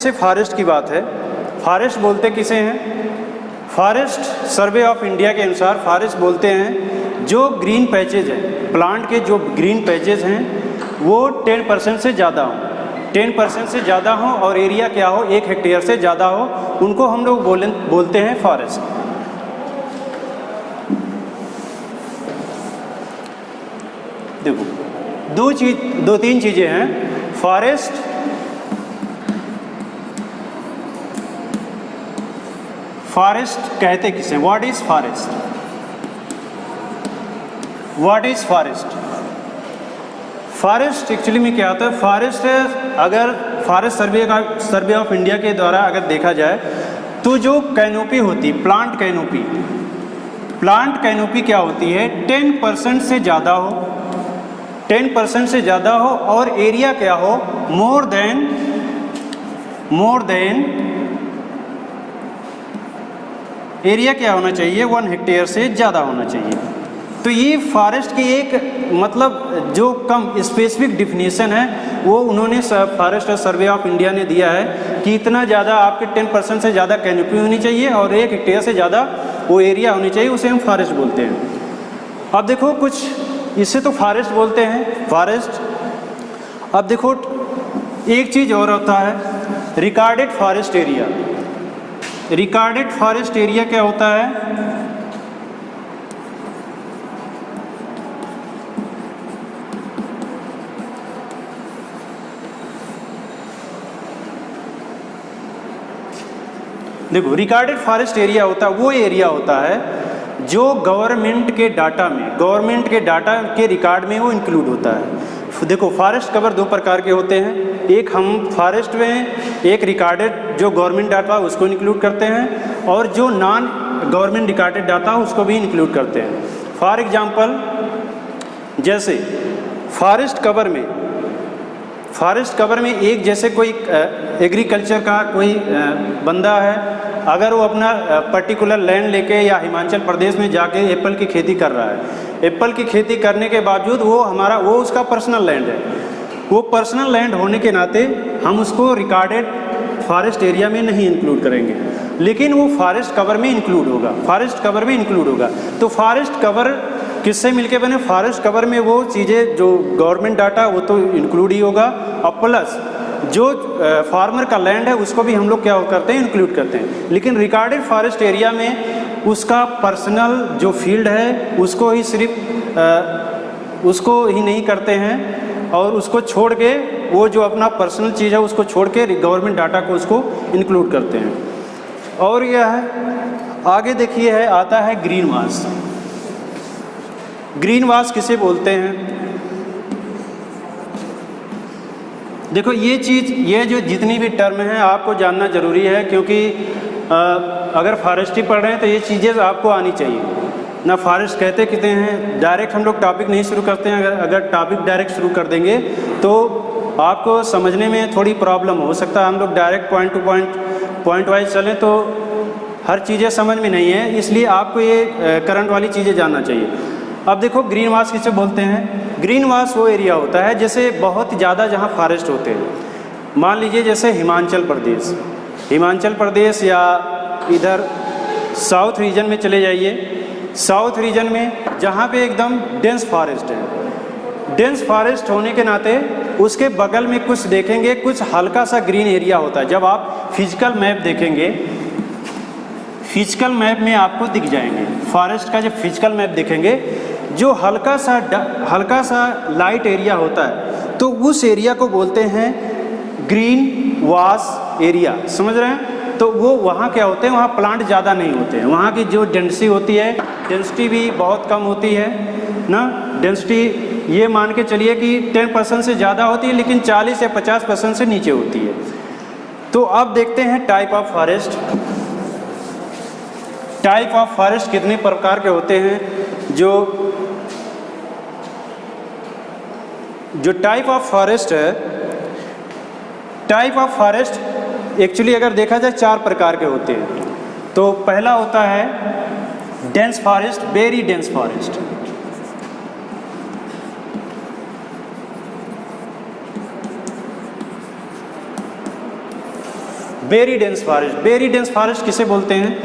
से फॉरेस्ट की बात है। फॉरेस्ट बोलते किसे हैं? फॉरेस्ट सर्वे ऑफ इंडिया के अनुसार फॉरेस्ट बोलते हैं जो ग्रीन पैचेज हैं, प्लांट के जो ग्रीन पैचेज हैं वो 10% से ज़्यादा हों, 10% से ज़्यादा हों और एरिया क्या हो, 1 हेक्टेयर से ज़्यादा हो, उनको हम लोग बोलते हैं फॉरेस्ट। देखो दो तीन चीज़ें हैं। फॉरेस्ट कहते किसे? What is forest? What is forest? Forest actually में क्या होता है? फॉरेस्ट अगर फॉरेस्ट सर्वे ऑफ इंडिया के द्वारा अगर देखा जाए तो जो कैनोपी होती, प्लांट कैनोपी क्या होती है? 10% से ज़्यादा हो, 10% से ज़्यादा हो और एरिया क्या हो? मोर देन एरिया क्या होना चाहिए? 1 हेक्टेयर से ज़्यादा होना चाहिए। तो ये फॉरेस्ट की एक मतलब जो कम स्पेसिफिक डिफिनीशन है वो उन्होंने फॉरेस्ट सर्वे ऑफ इंडिया ने दिया है कि इतना ज़्यादा आपके 10% से ज़्यादा कैनोपी होनी चाहिए और 1 हेक्टेयर से ज़्यादा वो एरिया होनी चाहिए, उसे हम फॉरेस्ट बोलते हैं। अब देखो कुछ इससे तो फॉरेस्ट बोलते हैं फॉरेस्ट। अब देखो एक चीज़ और होता है, recorded forest area. Recorded forest area क्या होता है? देखो रिकॉर्डेड फॉरेस्ट एरिया होता है वो एरिया होता है जो गवर्नमेंट के डाटा के रिकॉर्ड में वो इंक्लूड होता है। देखो फॉरेस्ट कवर 2 प्रकार के होते हैं। एक हम फॉरेस्ट में एक रिकॉर्डेड जो गवर्नमेंट डाटा उसको इंक्लूड करते हैं और जो नॉन गवर्नमेंट रिकॉर्डेड डाटा उसको भी इंक्लूड करते हैं। फॉर एग्जांपल जैसे फॉरेस्ट कवर में एक जैसे कोई एग्रीकल्चर का कोई बंदा है, अगर वो अपना पर्टिकुलर लैंड लेके या हिमाचल प्रदेश में जाके एप्पल की खेती कर रहा है, एप्पल की खेती करने के बावजूद वो उसका पर्सनल लैंड है, वो पर्सनल लैंड होने के नाते हम उसको रिकॉर्डेड फॉरेस्ट एरिया में नहीं इंक्लूड करेंगे, लेकिन वो फॉरेस्ट कवर में इंक्लूड होगा। तो फॉरेस्ट कवर किससे मिलके बने? फॉरेस्ट कवर में वो चीज़ें जो गवर्नमेंट डाटा वो तो इंक्लूड ही होगा और प्लस जो फार्मर का लैंड है उसको भी हम लोग क्या करते हैं? इंक्लूड करते हैं। लेकिन रिकॉर्डेड फॉरेस्ट एरिया में उसका पर्सनल जो फील्ड है उसको ही सिर्फ उसको ही नहीं करते हैं और उसको छोड़ के वो जो अपना पर्सनल चीज़ है उसको छोड़ के गवर्नमेंट डाटा को उसको इंक्लूड करते हैं। और यह है आगे देखिए है आता है ग्रीन वाश। ग्रीन वाश किसे बोलते हैं? देखो ये जो जितनी भी टर्म है आपको जानना ज़रूरी है, क्योंकि अगर फॉरेस्ट्री पढ़ रहे हैं तो ये चीज़ें आपको आनी चाहिए ना। फॉरेस्ट कहते कितने हैं, डायरेक्ट हम लोग टॉपिक नहीं शुरू करते हैं। अगर टॉपिक डायरेक्ट शुरू कर देंगे तो आपको समझने में थोड़ी प्रॉब्लम हो सकता है। हम लोग डायरेक्ट पॉइंट वाइज चलें तो हर चीज़ें समझ में नहीं है, इसलिए आपको ये करंट वाली चीज़ें जानना चाहिए। अब देखो ग्रीन वाश किसे बोलते हैं? ग्रीन वाश वो एरिया होता है जैसे बहुत ज़्यादा जहाँ फॉरेस्ट होते हैं, मान लीजिए जैसे हिमाचल प्रदेश या इधर साउथ रीजन में चले जाइए। साउथ रीजन में जहाँ पे एकदम डेंस फॉरेस्ट है, डेंस फॉरेस्ट होने के नाते उसके बगल में कुछ देखेंगे कुछ हल्का सा ग्रीन एरिया होता है। जब आप फिजिकल मैप देखेंगे, फिजिकल मैप में आपको दिख जाएंगे, फॉरेस्ट का जब फिजिकल मैप देखेंगे जो हल्का सा लाइट एरिया होता है तो उस एरिया को बोलते हैं ग्रीन वाश एरिया। समझ रहे हैं? तो वो वहाँ क्या होते हैं, वहाँ प्लांट ज़्यादा नहीं होते हैं, वहाँ की जो डेंसिटी होती है डेंसिटी भी बहुत कम होती है ना। डेंसिटी ये मान के चलिए कि 10% से ज़्यादा होती है, लेकिन 40 या 50% से नीचे होती है। तो अब देखते हैं टाइप ऑफ फॉरेस्ट कितने प्रकार के होते हैं। जो टाइप ऑफ फॉरेस्ट है, टाइप ऑफ फॉरेस्ट एक्चुअली अगर देखा जाए 4 प्रकार के होते हैं। तो पहला होता है dense forest, very dense forest. Very dense forest. Very dense forest किसे बोलते हैं?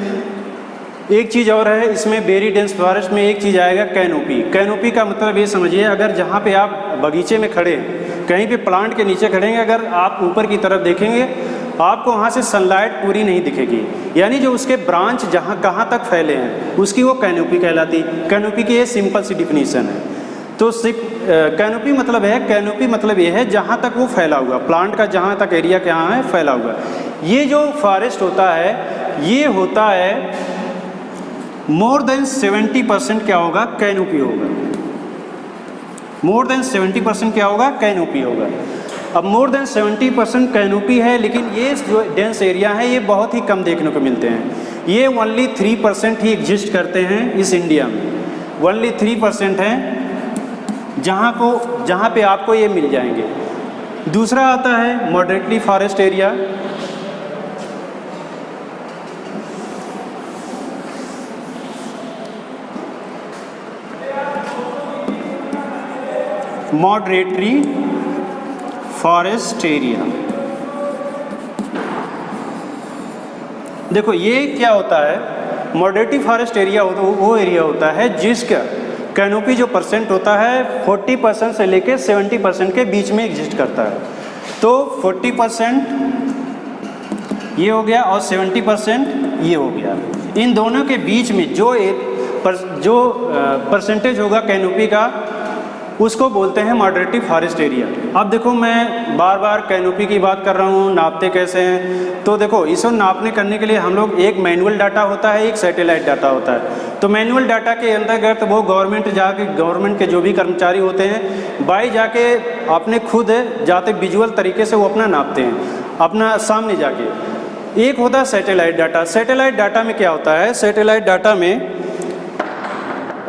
एक चीज़ और है इसमें, वेरी डेंस फॉरेस्ट में एक चीज़ आएगा कैनोपी। कैनोपी का मतलब ये समझिए, अगर जहाँ पे आप बगीचे में खड़े हैं, कहीं पे प्लांट के नीचे खड़े हैं, अगर आप ऊपर की तरफ देखेंगे आपको वहाँ से सनलाइट पूरी नहीं दिखेगी, यानी जो उसके ब्रांच जहाँ कहाँ तक फैले हैं उसकी वो कैनोपी कहलाती। कैनोपी की ये सिंपल सी डिफिनीसन है। तो कैनोपी मतलब है, कैनोपी मतलब ये है जहाँ तक वो फैला हुआ, प्लांट का जहाँ तक एरिया क्या है फैला हुआ। ये जो फॉरेस्ट होता है ये होता है मोर देन 70% क्या होगा? कैनोपी होगा। मोर देन 70% क्या होगा? कैनोपी होगा। अब मोर देन 70% कैनोपी है, लेकिन ये जो डेंस एरिया है ये बहुत ही कम देखने को मिलते हैं। ये ओनली 3% ही एग्जिस्ट करते हैं इस इंडिया में। ओनली 3% हैं जहाँ पे आपको ये मिल जाएंगे। दूसरा आता है moderately forest area. Moderately forest area, देखो ये क्या होता है? मॉडरेटरी फॉरेस्ट एरिया वो एरिया होता है जिसका कैनोपी जो परसेंट होता है 40% से लेकर 70% के बीच में एग्जिस्ट करता है। तो 40% ये हो गया और 70% ये हो गया। इन दोनों के बीच में जो परसेंटेज होगा कैनोपी का उसको बोलते हैं मॉडरेटरी फॉरेस्ट एरिया। अब देखो मैं बार बार कैनोपी की बात कर रहा हूँ, नापते कैसे हैं? तो देखो इसको नापने करने के लिए हम लोग, एक मैनुअल डाटा होता है, एक सैटेलाइट डाटा होता है। तो मैनुअल डाटा के अंतर्गत वो गवर्नमेंट के जो भी कर्मचारी होते हैं बाई जाके अपने खुद जाते विजुअल तरीके से वो अपना नापते हैं अपना सामने जाके। एक होता है सैटेलाइट डाटा। सैटेलाइट डाटा में क्या होता है? सैटेलाइट डाटा में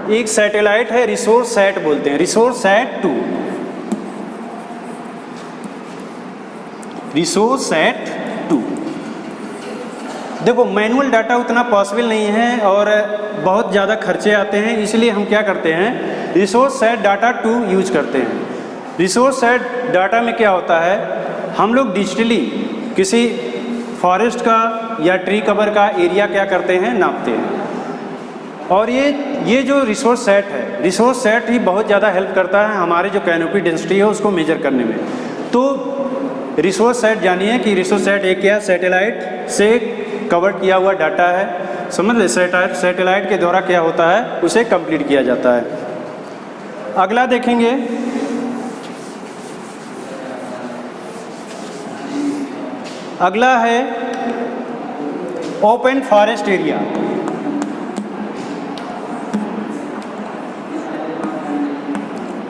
एक सैटेलाइट है, रिसोर्स सैट बोलते हैं, रिसोर्स सैट 2, रिसोर्स सैट 2। देखो मैनुअल डाटा उतना पॉसिबल नहीं है और बहुत ज़्यादा खर्चे आते हैं, इसलिए हम क्या करते हैं? रिसोर्स सैट डाटा 2 यूज करते हैं। रिसोर्स सैट डाटा में क्या होता है? हम लोग डिजिटली किसी फॉरेस्ट का या ट्री कवर का एरिया क्या करते हैं? नापते हैं। और ये जो रिसोर्स सेट है, रिसोर्स सेट ही बहुत ज़्यादा हेल्प करता है हमारे जो कैनोपी डेंसिटी है उसको मेजर करने में। तो रिसोर्स सेट जानिए कि रिसोर्स सेट एक क्या? सैटेलाइट से कवर किया हुआ डाटा है, समझ ले। सैटेलाइट के द्वारा क्या होता है? उसे कंप्लीट किया जाता है। अगला देखेंगे, अगला है open forest area.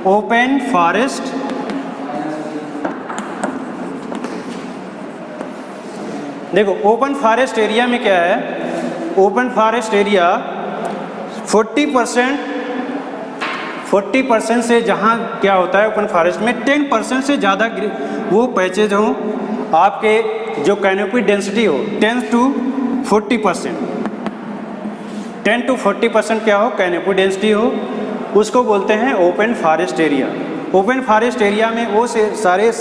Open forest देखो ओपन फॉरेस्ट एरिया में क्या है? ओपन फॉरेस्ट एरिया 40% से जहाँ क्या होता है ओपन फॉरेस्ट में 10% से ज़्यादा वो पैचेज हों, आपके जो कैनोपी डेंसिटी हो 10 to 40%, 10 to 40% क्या हो? कैनोपी डेंसिटी हो, उसको बोलते हैं open forest area. Open forest area में वो सारे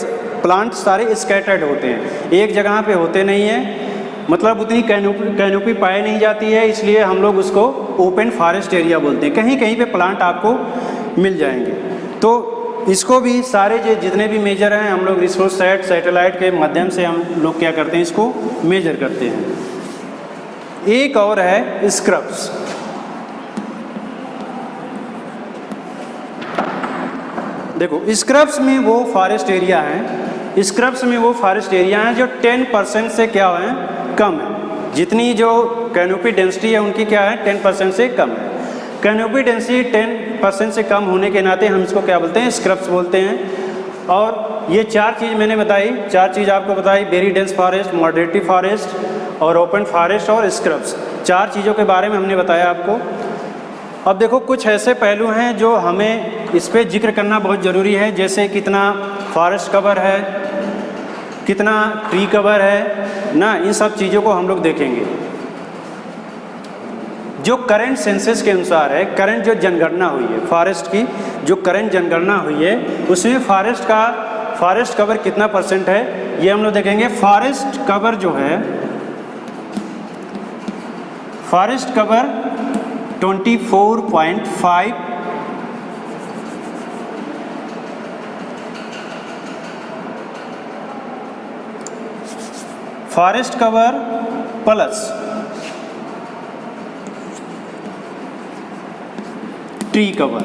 प्लांट सारे स्कैटर्ड होते हैं, एक जगह पे होते नहीं हैं, मतलब उतनी कैनोपी पाई नहीं जाती है, इसलिए हम लोग उसको ओपन फॉरेस्ट एरिया बोलते हैं। कहीं कहीं पे प्लांट आपको मिल जाएंगे। तो इसको भी सारे जितने भी मेजर हैं हम लोग रिसोर्स सैटेलाइट के माध्यम से हम लोग क्या करते हैं? इसको मेजर करते हैं। एक और है स्क्रब्स। देखो स्क्रब्स में वो फॉरेस्ट एरिया हैं, स्क्रब्स में वो फॉरेस्ट एरिया हैं जो 10% से क्या है? कम है। जितनी जो कैनोपी डेंसिटी है उनकी क्या है? 10% से कम है। कैनोपी डेंसिटी 10% से कम होने के नाते हम इसको क्या बोलते हैं? स्क्रब्स बोलते हैं। और ये 4 चीज़ मैंने बताई, 4 चीज़ आपको बताई, वेरी डेंस फॉरेस्ट, मॉडरेटरी फॉरेस्ट और ओपन फॉरेस्ट और स्क्रब्स। 4 चीज़ों के बारे में हमने बताया आपको। अब देखो कुछ ऐसे पहलू हैं जो हमें इस पर जिक्र करना बहुत ज़रूरी है, जैसे कितना फॉरेस्ट कवर है, कितना ट्री कवर है ना, इन सब चीज़ों को हम लोग देखेंगे। जो करंट सेंसस के अनुसार है, करंट जो जनगणना हुई है फॉरेस्ट की, जो करंट जनगणना हुई है उसमें फॉरेस्ट का फॉरेस्ट कवर कितना परसेंट है ये हम लोग देखेंगे। फॉरेस्ट कवर जो है, forest cover 24.5 forest cover plus tree cover,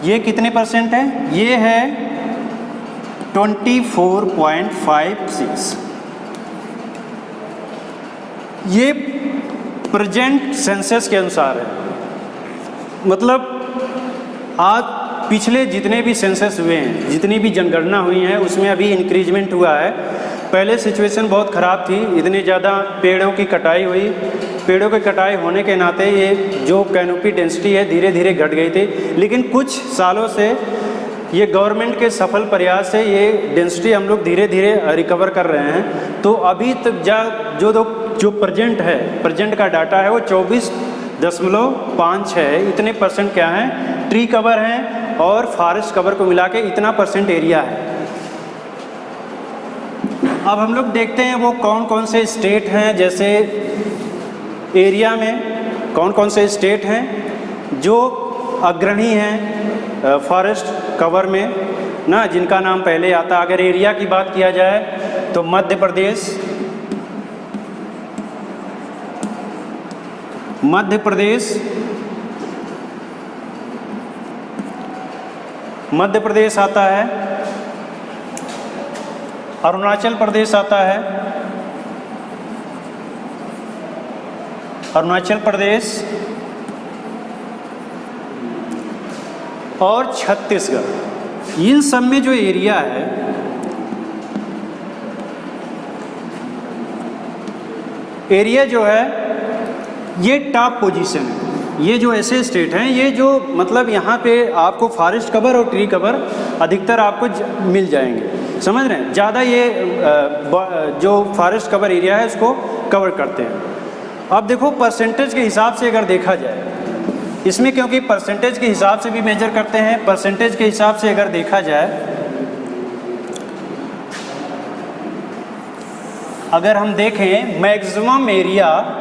ये कितने परसेंट है? ये है 24.56। ये प्रेजेंट सेंसस के अनुसार है, मतलब आज पिछले जितने भी सेंसस हुए हैं, जितनी भी जनगणना हुई हैं, उसमें अभी इंक्रीजमेंट हुआ है। पहले सिचुएशन बहुत ख़राब थी, इतनी ज़्यादा पेड़ों की कटाई हुई, पेड़ों की कटाई होने के नाते ये जो कैनोपी डेंसिटी है धीरे धीरे घट गई थी। लेकिन कुछ सालों से ये गवर्नमेंट के सफल प्रयास से ये डेंसिटी हम लोग धीरे धीरे रिकवर कर रहे हैं। तो अभी तक जो प्रेजेंट है, प्रेजेंट का डाटा है वो 24.56 है। इतने परसेंट क्या है? ट्री कवर हैं और फॉरेस्ट कवर को मिला के इतना परसेंट एरिया है। अब हम लोग देखते हैं वो कौन कौन से स्टेट हैं, जैसे एरिया में कौन कौन से स्टेट हैं जो अग्रणी हैं फॉरेस्ट कवर में ना, जिनका नाम पहले आता। अगर एरिया की बात किया जाए तो मध्य प्रदेश, मध्य प्रदेश आता है, अरुणाचल प्रदेश आता है, अरुणाचल प्रदेश और छत्तीसगढ़। इन सब में जो एरिया है, एरिया जो है ये टॉप पोजीशन है। ये जो ऐसे स्टेट हैं, ये जो मतलब यहाँ पे आपको फॉरेस्ट कवर और ट्री कवर अधिकतर आपको मिल जाएंगे, समझ रहे हैं। ज़्यादा ये जो फॉरेस्ट कवर एरिया है उसको कवर करते हैं। अब देखो परसेंटेज के हिसाब से अगर देखा जाए इसमें, क्योंकि परसेंटेज के हिसाब से भी मेजर करते हैं, परसेंटेज के हिसाब से अगर देखा जाए, अगर हम देखें मैक्सिमम एरिया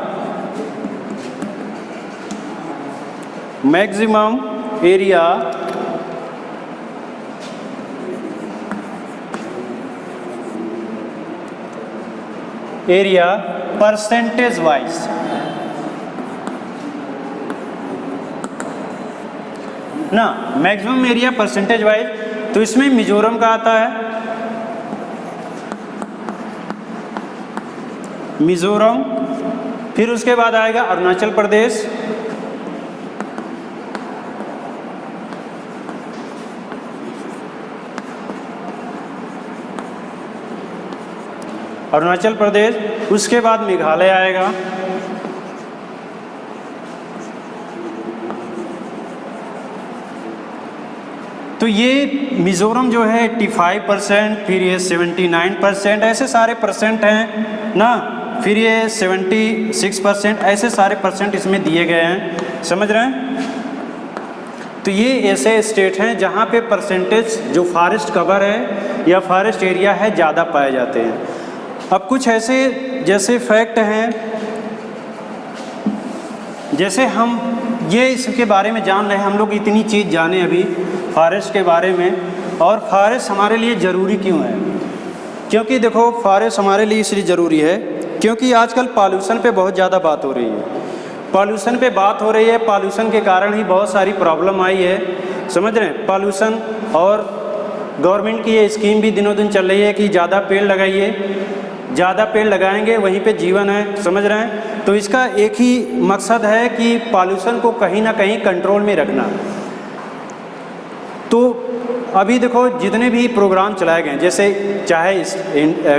परसेंटेज वाइज, ना मैक्सिमम एरिया परसेंटेज वाइज, तो इसमें मिजोरम का आता है, मिजोरम, फिर उसके बाद आएगा अरुणाचल प्रदेश, उसके बाद मेघालय आएगा, तो ये मिज़ोरम जो है 85%, फिर ये 79%, ऐसे सारे परसेंट हैं ना, फिर ये 76%, ऐसे सारे परसेंट इसमें दिए गए हैं, समझ रहे हैं। तो ये ऐसे स्टेट हैं जहाँ पे परसेंटेज जो फॉरेस्ट कवर है या फॉरेस्ट एरिया है ज़्यादा पाए जाते हैं। अब कुछ ऐसे जैसे फैक्ट हैं, जैसे हम ये इसके बारे में जान रहे हैं, हम लोग इतनी चीज़ जाने अभी फॉरेस्ट के बारे में, और फॉरेस्ट हमारे लिए ज़रूरी क्यों है? क्योंकि देखो फॉरेस्ट हमारे लिए इसलिए ज़रूरी है क्योंकि आजकल पॉल्यूशन पे बहुत ज़्यादा बात हो रही है, पॉल्यूशन के कारण ही बहुत सारी प्रॉब्लम आई है, समझ रहे हैं। पॉल्यूशन, और गवर्नमेंट की ये स्कीम भी दिनों दिन चल रही है कि ज़्यादा पेड़ लगाइए, ज़्यादा पेड़ लगाएंगे वहीं पे जीवन है, समझ रहे हैं। तो इसका एक ही मकसद है कि पॉल्यूशन को कहीं ना कहीं कंट्रोल में रखना। तो अभी देखो जितने भी प्रोग्राम चलाए गए, जैसे चाहे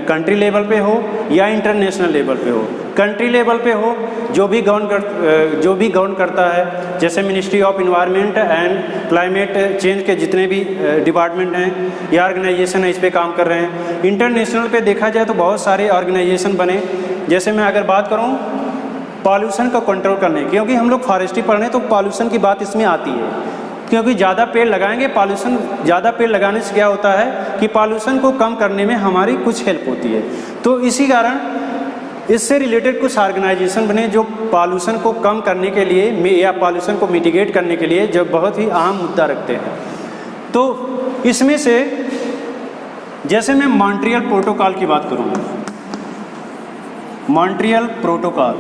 कंट्री लेवल पे हो या इंटरनेशनल लेवल पे हो, कंट्री लेवल पे हो, जो भी गवर्न करता है, जैसे ministry of environment and climate change के जितने भी डिपार्टमेंट हैं या ऑर्गेनाइजेशन है, इस पे काम कर रहे हैं। इंटरनेशनल पे देखा जाए तो बहुत सारे ऑर्गेनाइजेशन बने। जैसे मैं अगर बात करूं पॉल्यूशन को कंट्रोल करने, क्योंकि हम लोग फॉरेस्ट्री पढ़ रहे हैं तो पॉल्यूशन की बात इसमें आती है, क्योंकि ज़्यादा पेड़ लगाएंगे, ज़्यादा पेड़ लगाने से क्या होता है कि पॉल्यूशन को कम करने में हमारी कुछ हेल्प होती है। तो इसी कारण इससे रिलेटेड कुछ ऑर्गेनाइजेशन बने जो पॉल्यूशन को कम करने के लिए या पॉल्यूशन को मिटिगेट करने के लिए जो बहुत ही अहम मुद्दा रखते हैं। तो इसमें से जैसे मैं मॉन्ट्रियल प्रोटोकॉल की बात करूँ, मॉन्ट्रियल प्रोटोकॉल,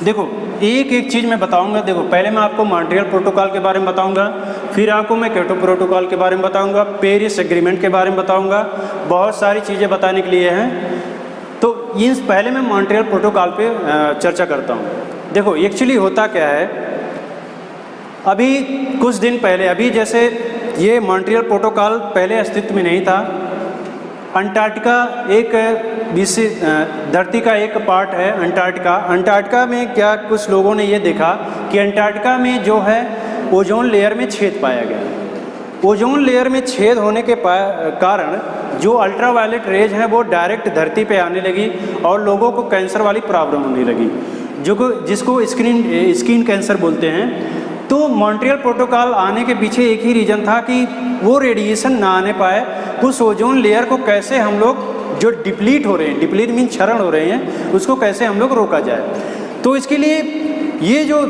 देखो एक एक चीज़ मैं बताऊंगा। देखो पहले मैं आपको मॉन्ट्रियल प्रोटोकॉल के बारे में बताऊंगा, फिर आपको मैं क्योटो प्रोटोकॉल के बारे में बताऊंगा, पेरिस एग्रीमेंट के बारे में बताऊंगा, बहुत सारी चीज़ें बताने के लिए हैं। तो इन पहले मैं मॉन्ट्रियल प्रोटोकॉल पे चर्चा करता हूँ। देखो एक्चुअली होता क्या है, अभी कुछ दिन पहले, अभी जैसे ये मॉन्ट्रियल प्रोटोकॉल पहले अस्तित्व में नहीं था। अंटार्कटिका एक धरती का एक पार्ट है अंटार्कटिका में क्या कुछ लोगों ने ये देखा कि अंटार्कटिका में जो है ओजोन लेयर में छेद पाया गया। ओजोन लेयर में छेद होने के कारण जो अल्ट्रावायलेट रेज हैं वो डायरेक्ट धरती पे आने लगी और लोगों को कैंसर वाली प्रॉब्लम होने लगी, जिसको स्किन कैंसर बोलते हैं। तो मॉन्ट्रियल प्रोटोकॉल आने के पीछे एक ही रीज़न था कि वो रेडिएशन ना आने पाए, उस ओजोन लेयर को कैसे हम लोग जो डिप्लीट हो रहे हैं, डिप्लीट मीन क्षरण हो रहे हैं, उसको कैसे हम लोग रोका जाए। तो इसके लिए ये जो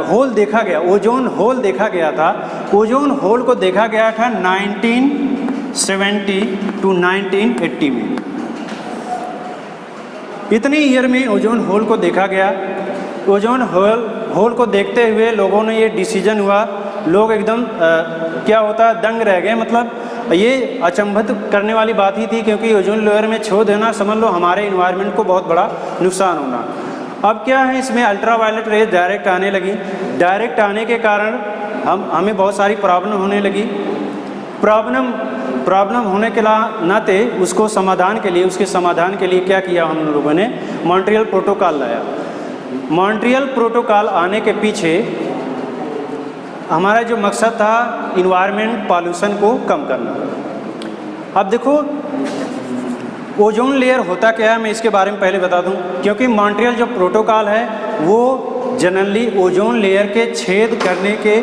होल देखा गया, ओजोन होल देखा गया था, ओजोन होल को देखा गया था 1970 टू 1980 में। इतने ईयर में ओजोन होल को देखा गया। ओजोन होल को देखते हुए लोगों ने ये डिसीजन हुआ, लोग एकदम क्या होता है दंग रह गए। मतलब ये अचंभित करने वाली बात ही थी, क्योंकि ओजोन लेयर में छेद देना समझ लो हमारे इन्वायरमेंट को बहुत बड़ा नुकसान होना। अब क्या है, इसमें अल्ट्रावायलेट रेज डायरेक्ट आने लगी। डायरेक्ट आने के कारण हमें बहुत सारी प्रॉब्लम होने लगी। प्रॉब्लम होने के नाते उसके समाधान के लिए क्या किया हम लोगों ने, मॉन्ट्रियल प्रोटोकॉल लाया। मॉन्ट्रियल प्रोटोकॉल आने के पीछे हमारा जो मकसद था इन्वायरमेंट पॉल्यूशन को कम करना। अब देखो ओजोन लेयर होता क्या है, मैं इसके बारे में पहले बता दूं, क्योंकि मॉन्ट्रियल जो प्रोटोकॉल है वो जनरली ओजोन लेयर के छेद करने के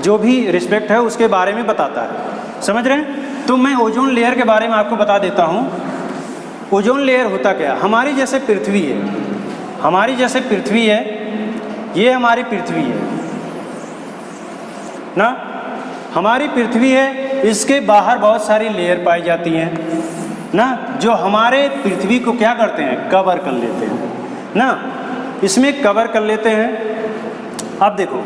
जो भी रिस्पेक्ट है उसके बारे में बताता है। समझ रहे हैं? तो मैं ओजोन लेयर के बारे में आपको बता देता हूँ। ओजोन लेयर होता क्या, हमारी जैसे पृथ्वी है, ये हमारी पृथ्वी है ना, हमारी पृथ्वी है, इसके बाहर बहुत सारी लेयर पाई जाती हैं ना, जो हमारे पृथ्वी को क्या करते हैं, कवर कर लेते हैं ना, इसमें कवर कर लेते हैं। अब देखो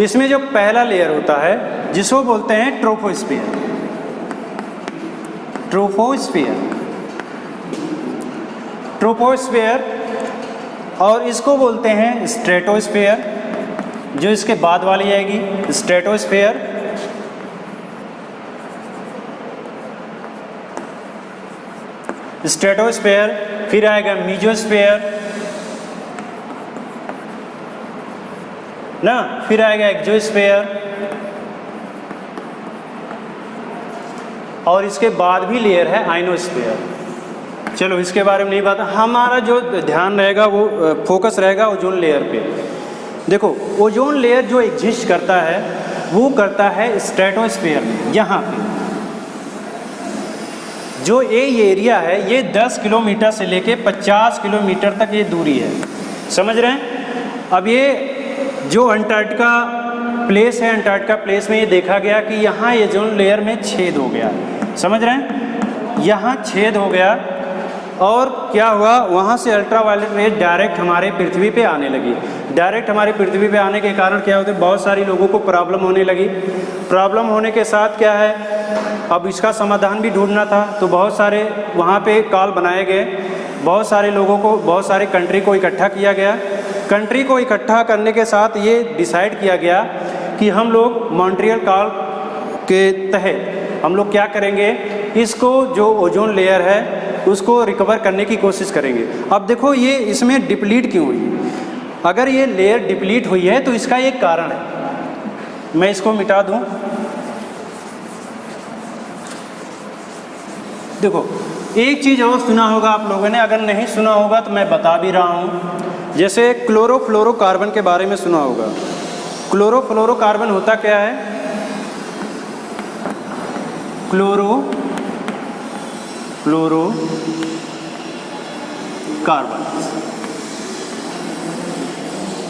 इसमें जो पहला लेयर होता है जिसको बोलते हैं ट्रोपोस्फियर, और इसको बोलते हैं स्ट्रेटोस्फियर, जो इसके बाद वाली आएगी स्ट्रेटोस्फियर। फिर आएगा मीजोस्फियर ना, फिर आएगा एक्सोस्फियर, और इसके बाद भी लेयर है आइनोस्फियर। चलो इसके बारे में नहीं बात, हमारा जो ध्यान रहेगा वो फोकस रहेगा ओजोन लेयर पे। देखो ओजोन लेयर जो एग्जिस्ट करता है वो करता है स्ट्रेटोस्फियर में। यहाँ पे जो ये एरिया है ये 10 किलोमीटर से लेके 50 किलोमीटर तक ये दूरी है। समझ रहे हैं? अब ये जो अंटार्कटिका प्लेस है, अंटार्कटिका प्लेस में ये देखा गया कि यहाँ ये ओजोन लेयर में छेद हो गया। समझ रहे हैं? यहाँ छेद हो गया और क्या हुआ, वहाँ से अल्ट्रावायलेट रेज डायरेक्ट हमारे पृथ्वी पे आने लगी। डायरेक्ट हमारे पृथ्वी पे आने के कारण क्या होता है, बहुत सारी लोगों को प्रॉब्लम होने लगी। प्रॉब्लम होने के साथ क्या है, अब इसका समाधान भी ढूंढना था, तो बहुत सारे वहाँ पे कॉल बनाए गए, बहुत सारे लोगों को, बहुत सारे कंट्री को इकट्ठा किया गया। कंट्री को इकट्ठा करने के साथ ये डिसाइड किया गया कि हम लोग मॉन्ट्रियल कॉल के तहत हम लोग क्या करेंगे, इसको जो ओजोन लेयर है उसको रिकवर करने की कोशिश करेंगे। अब देखो ये इसमें डिप्लीट क्यों हुई, अगर ये लेयर डिप्लीट हुई है तो इसका एक कारण है। मैं इसको मिटा दूं। देखो एक चीज़ और सुना होगा आप लोगों ने, अगर नहीं सुना होगा तो मैं बता भी रहा हूँ। जैसे क्लोरोफ्लोरोकार्बन के बारे में सुना होगा। क्लोरोफ्लोरोकार्बन होता क्या है? क्लोरोफ्लोरोकार्बन।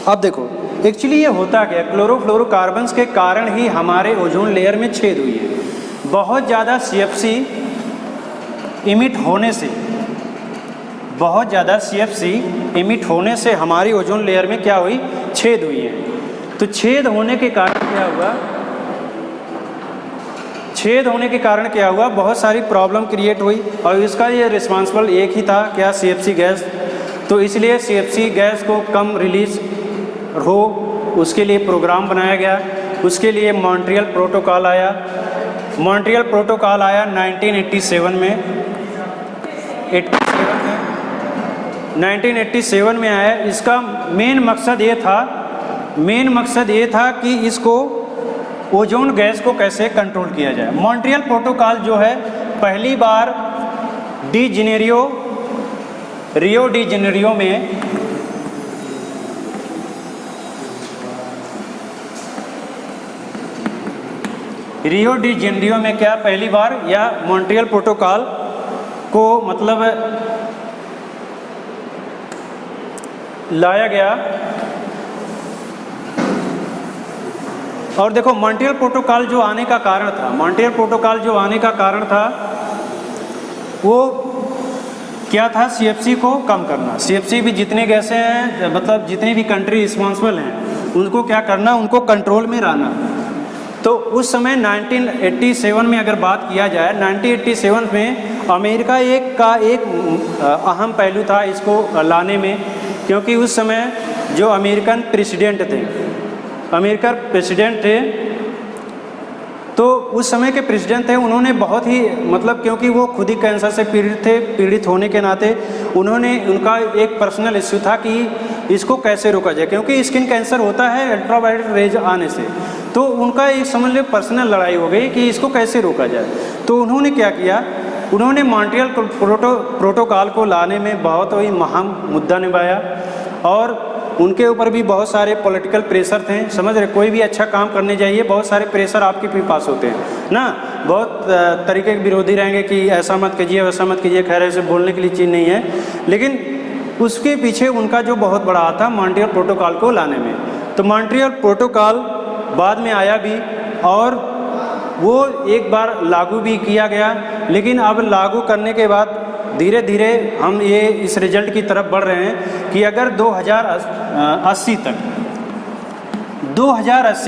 अब देखो एक्चुअली ये होता क्या है, क्लोरोफ्लोरोकार्बन्स के कारण ही हमारे ओजोन लेयर में छेद हुई है। बहुत ज़्यादा CFC इमिट होने से, बहुत ज़्यादा CFC इमिट होने से हमारी ओजोन लेयर में क्या हुई, छेद हुई है। तो छेद होने के कारण क्या हुआ, छेद होने के कारण क्या हुआ, बहुत सारी प्रॉब्लम क्रिएट हुई और इसका ये रिस्पांसिबल एक ही था, क्या, CFC गैस। तो इसलिए CFC गैस को कम रिलीज हो उसके लिए प्रोग्राम बनाया गया, उसके लिए मॉन्ट्रियल प्रोटोकॉल आया। मॉन्ट्रियल प्रोटोकॉल आया 1987 में, 1987 में आया। इसका मेन मकसद ये था कि इसको ओजोन गैस को कैसे कंट्रोल किया जाए। मॉन्ट्रियल प्रोटोकॉल जो है पहली बार रियो डी जेनेरियो में क्या पहली बार या मॉन्ट्रियल प्रोटोकॉल को मतलब लाया गया। और देखो मॉन्ट्रियल प्रोटोकॉल जो आने का कारण था, वो क्या था, CFC को कम करना। CFC भी जितने गैसें हैं, मतलब जितनी भी कंट्री रिस्पॉन्सिबल हैं उनको क्या करना, उनको कंट्रोल में रहना। तो उस समय 1987 में अगर बात किया जाए, 1987 में अमेरिका एक अहम पहलू था इसको लाने में, क्योंकि उस समय जो अमेरिकन प्रेसिडेंट थे, तो उस समय के प्रेसिडेंट थे, उन्होंने बहुत ही मतलब, क्योंकि वो खुद ही कैंसर से पीड़ित होने के नाते उनका एक पर्सनल इश्यू था कि इसको कैसे रोका जाए, क्योंकि स्किन कैंसर होता है अल्ट्रावायलेट रेज आने से। तो उनका एक समझ लो पर्सनल लड़ाई हो गई कि इसको कैसे रोका जाए। तो उन्होंने क्या किया, उन्होंने मॉन्ट्रियल प्रोटोकॉल को लाने में बहुत ही अहम मुद्दा निभाया और उनके ऊपर भी बहुत सारे पॉलिटिकल प्रेशर थे। समझ रहे, कोई भी अच्छा काम करने जाइए बहुत सारे प्रेशर आपके भी पास होते हैं ना, बहुत तरीके के विरोधी रहेंगे कि ऐसा मत कीजिए, वैसा मत कीजिए। खैर ऐसे बोलने के लिए चीज़ नहीं है, लेकिन उसके पीछे उनका जो बहुत बड़ा हाथ था मॉन्ट्रियल प्रोटोकॉल को लाने में। तो मॉन्ट्रियल प्रोटोकॉल बाद में आया भी और वो एक बार लागू भी किया गया, लेकिन अब लागू करने के बाद धीरे धीरे हम ये इस रिजल्ट की तरफ बढ़ रहे हैं कि अगर 2080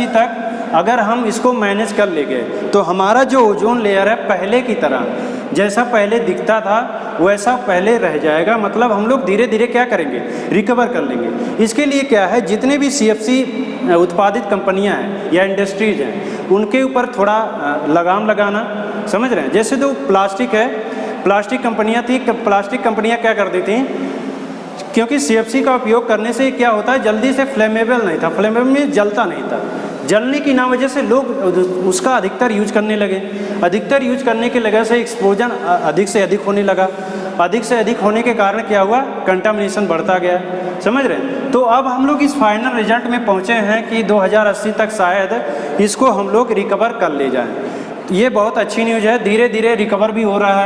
तक अगर हम इसको मैनेज कर लेंगे तो हमारा जो ओजोन लेयर है पहले की तरह जैसा पहले दिखता था वैसा पहले रह जाएगा। मतलब हम लोग धीरे धीरे क्या करेंगे, रिकवर कर लेंगे। इसके लिए क्या है, जितने भी CFC उत्पादित कंपनियां हैं या इंडस्ट्रीज हैं उनके ऊपर थोड़ा लगाम लगाना। समझ रहे हैं, जैसे तो प्लास्टिक है, प्लास्टिक कंपनियां थी, प्लास्टिक कंपनियां क्या करती थी, क्योंकि CFC का उपयोग करने से क्या होता है, जल्दी से फ्लेमेबल नहीं था, फ्लेमेबल में जलता नहीं था। जलने की ना वजह से लोग उसका अधिकतर यूज करने लगे। अधिकतर यूज करने की वजह से एक्सपोजर अधिक से अधिक होने लगा। अधिक से अधिक होने के कारण क्या हुआ, कंटामिनेशन बढ़ता गया। समझ रहे हैं। तो अब हम लोग इस फाइनल रिजल्ट में पहुंचे हैं कि 2080 तक शायद इसको हम लोग रिकवर कर ले जाएं। ये बहुत अच्छी न्यूज़ है, धीरे धीरे रिकवर भी हो रहा है।